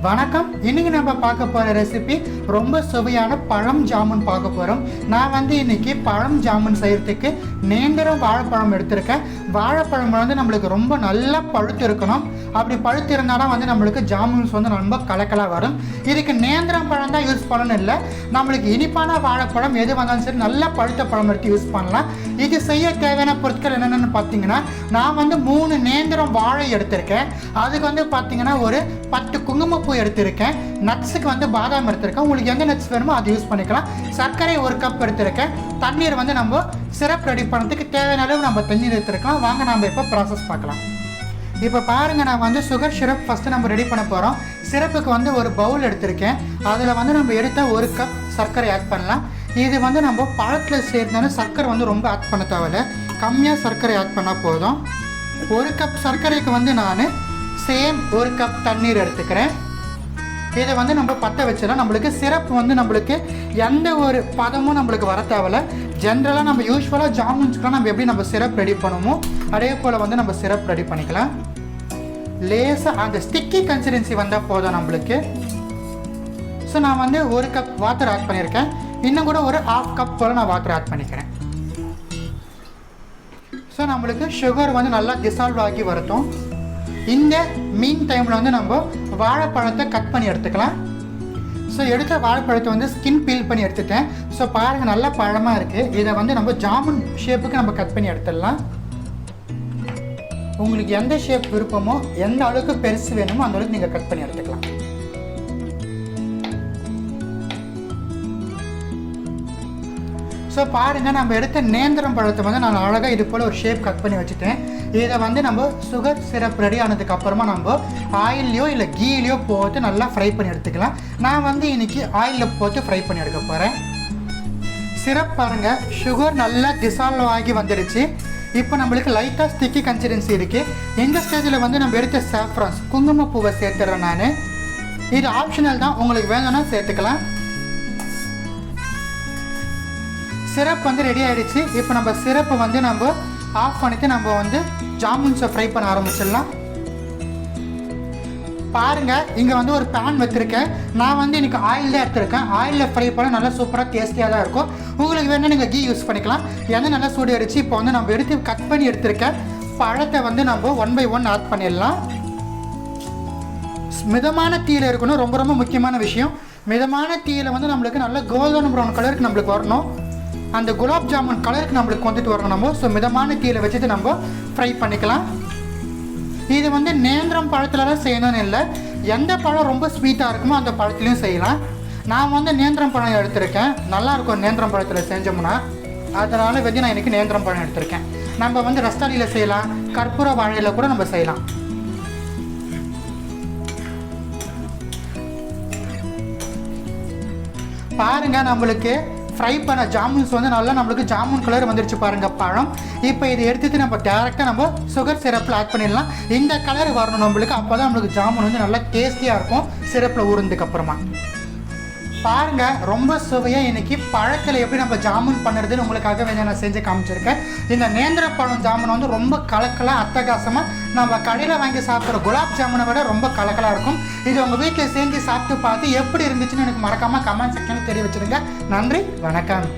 வணக்கம். இன்னைக்கு நம்ம பார்க்க போகிற ரெசிபி ரொம்ப சுவையான பழம் ஜாமுன் பார்க்க போகிறோம். நான் இன்னைக்கு பழம் ஜாமுன் செய்கிறதுக்கு நேந்திரம் வாழைப்பழம் எடுத்திருக்கேன். வாழைப்பழம் நம்மளுக்கு ரொம்ப நல்லா பழுத்து இருக்கணும். அப்படி பழுத்து இருந்தாலும் நம்மளுக்கு ஜாமுன்ஸ் ரொம்ப கலக்கலாக வரும். இதுக்கு நேந்திரம் பழம் தான் யூஸ் பண்ணணும் இல்லை, நம்மளுக்கு இனிப்பான வாழைப்பழம் எது வந்தாலும் சரி நல்லா பழுத்த பழம் எடுத்து யூஸ் பண்ணலாம். இது செய்ய தேவையான பொருட்கள் என்னென்னு பார்த்தீங்கன்னா, நான் 3 நேந்திரம் வாழை எடுத்திருக்கேன். அதுக்கு பார்த்தீங்கன்னா ஒரு 10 குங்குமப்பூ எடுத்திருக்கேன். நட்ஸுக்கு பாதாம் எடுத்திருக்கேன். உங்களுக்கு எந்த நட்ஸ் வேணுமோ அதை யூஸ் பண்ணிக்கலாம். சர்க்கரை 1 கப் எடுத்திருக்கேன். தண்ணீர் நம்ம சிரப் ரெடி பண்ணுறதுக்கு தேவையான அளவு நம்ம தண்ணீர் எடுத்துருக்கலாம். வாங்க நம்ம இப்போ ப்ராசஸ் பார்க்கலாம். இப்போ பாருங்கள், நான் சுகர் சிரப் ஃபஸ்ட்டு நம்ம ரெடி பண்ண போகிறோம். சிரப்புக்கு ஒரு பவுல் எடுத்திருக்கேன். அதில் நம்ம எடுத்த 1 கப் சர்க்கரை ஆட் பண்ணலாம். இது நம்ம பழத்தில் சேர்ந்தாலும் சர்க்கரை ரொம்ப ஆட் பண்ண தேவையில்லை, கம்மியாக சர்க்கரை ஆட் பண்ணால் போதும். 1 கப் சர்க்கரைக்கு நான் சேம் 1 கப் தண்ணீர் எடுத்துக்கிறேன். இதை நம்ம பற்ற வச்சிடலாம். நம்மளுக்கு சிரப் நம்மளுக்கு எந்த ஒரு பதமும் நம்மளுக்கு வர தேவையில்லை. ஜென்ரலாக நம்ம யூஸ்வலாக ஜாமுன்ஸ்க்குலாம் நம்ம எப்படி நம்ம சிரப் ரெடி பண்ணுமோ அதே போல் நம்ம சிரப் ரெடி பண்ணிக்கலாம். லேசாக அந்த ஸ்டிக்கி கன்சிஸ்டன்சி வந்தால் போதும் நம்மளுக்கு. ஸோ நான் 1 கப் வாட்டர் ஆட் பண்ணியிருக்கேன். இன்னும் கூட ஒரு 1/2 கப் போல் நான் வாட்டர் ஆட் பண்ணிக்கிறேன். ஸோ நம்மளுக்கு சுகர் நல்லா டிசால்வ் ஆகி வரட்டும். இந்த மீன் டைமில் நம்ம வாழைப்பழத்தை கட் பண்ணி எடுத்துக்கலாம். ஸோ எடுத்த வாழைப்பழத்தை ஸ்கின் பீல் பண்ணி எடுத்துட்டேன். ஸோ பாருங்கள், நல்ல பழமாக இருக்குது. இதை நம்ம ஜாமுன் ஷேப்புக்கு நம்ம கட் பண்ணி எடுத்துடலாம். உங்களுக்கு எந்த ஷேப் விருப்பமோ, எந்த அளவுக்கு பெருசு வேணுமோ அந்த அளவுக்கு நீங்கள் கட் பண்ணி எடுத்துக்கலாம். ஸோ பாருங்கள், நம்ம எடுத்த நேந்திரம் பழத்தை நான் அழகாக இது போல் ஒரு ஷேப் கட் பண்ணி வச்சுட்டேன். இதை நம்ம சுகர் சிரப் ரெடி ஆனதுக்கப்புறமா நம்ம ஆயில்லையோ இல்லை கீலையோ போட்டு நல்லா ஃப்ரை பண்ணி எடுத்துக்கலாம். நான் இன்றைக்கி ஆயிலில் போட்டு ஃப்ரை பண்ணி எடுக்க போகிறேன். சிரப் பாருங்கள், சுகர் நல்லா டிசால்வ் ஆகி வந்துடுச்சு. இப்போ நம்மளுக்கு லைட்டாக ஸ்டிக்கி கன்சிஸ்டன்சி இருக்குது. இந்த ஸ்டேஜில் நம்ம எடுத்த சாஃப்ரான்ஸ் குங்குமப்பூவை சேர்த்துறேன் நான். இது ஆப்ஷனல் தான், உங்களுக்கு வேணும்னா சேர்த்துக்கலாம். சிரப் ரெடி ஆகிடுச்சு. இப்போ நம்ம சிரப்பை நம்ம ஆஃப் பண்ணிவிட்டு நம்ம ஜாமுன்ஸை ஃப்ரை பண்ண ஆரம்பிச்சிடலாம். பாருங்கள், இங்கே ஒரு பேன் வச்சுருக்கேன். நான் இன்றைக்கி ஆயில் தான் எடுத்துருக்கேன். ஆயிலில் ஃப்ரை பண்ண நல்லா சூப்பராக டேஸ்டியாக தான் இருக்கும். உங்களுக்கு வேணால் நீங்கள் கீ யூஸ் பண்ணிக்கலாம். எண்ணெய் நல்லா சூடு அடிச்சு இப்போ நம்ம எடுத்து கட் பண்ணி எடுத்துருக்கேன் பழத்தை நம்ம 1 by 1 ஆட் பண்ணிடலாம். மிதமான தீயில் இருக்கணும், ரொம்ப ரொம்ப முக்கியமான விஷயம். மிதமான தீயில் நம்மளுக்கு நல்ல கோல்டன் ப்ரௌன் கலருக்கு நம்மளுக்கு வரணும். அந்த குலாப் ஜாமுன் கலருக்கு நம்மளுக்கு வந்துட்டு வரணும் நம்ம. ஸோ மிதமான தீயில் வச்சுட்டு நம்ம ஃப்ரை பண்ணிக்கலாம். இது நேந்திரம் பழத்துலலாம் செய்யணும்னு இல்லை, எந்த பழம் ரொம்ப ஸ்வீட்டாக இருக்குமோ அந்த பழத்துலையும் செய்யலாம். நான் நேந்திரம் பழம் எடுத்திருக்கேன். நல்லாயிருக்கும் நேந்திரம் பழத்தில் செஞ்சோம்னா, அதனால் நான் இன்றைக்கி நேந்திரம் பழம் எடுத்திருக்கேன். நம்ம ரஸ்தாளியில் செய்யலாம், கற்பூர வாழையில் கூட நம்ம செய்யலாம். பாருங்கள், நம்மளுக்கு ஃப்ரை பண்ண ஜாமுன்ஸ் நல்லா நம்மளுக்கு ஜாமுன் கலர் வந்துருச்சு பாருங்கள் பழம். இப்போ இதை எடுத்துகிட்டு நம்ம டேரெக்டாக நம்ம சுகர் சிரப்பில் ஆட் பண்ணிடலாம். இந்த கலர் வரணும் நம்மளுக்கு, அப்போ தான் நம்மளுக்கு ஜாமுன் நல்லா டேஸ்டியாக இருக்கும் சிரப்பில் ஊறுனதுக்கப்புறமா. பாருங்கள், ரொம்ப சுவையாக இன்றைக்கி பழத்தில் எப்படி நம்ம ஜாமுன் பண்ணுறதுன்னு உங்களுக்காக நான் செஞ்சு காமிச்சிருக்கேன். இந்த நேந்திர பழம் ஜாமுன் ரொம்ப கலக்கலாக அட்டகாசமாக நம்ம கடையில் வாங்கி சாப்பிட்ற குலாப் ஜாமுனை விட ரொம்ப கலக்கலாக இருக்கும். இது உங்கள் வீட்டில் செஞ்சு சாப்பிட்டு பார்த்து எப்படி இருந்துச்சுன்னு எனக்கு மறக்காமல் கமெண்ட் செக்ஷனில் தெரிய வச்சுருங்க. நன்றி, வணக்கம்.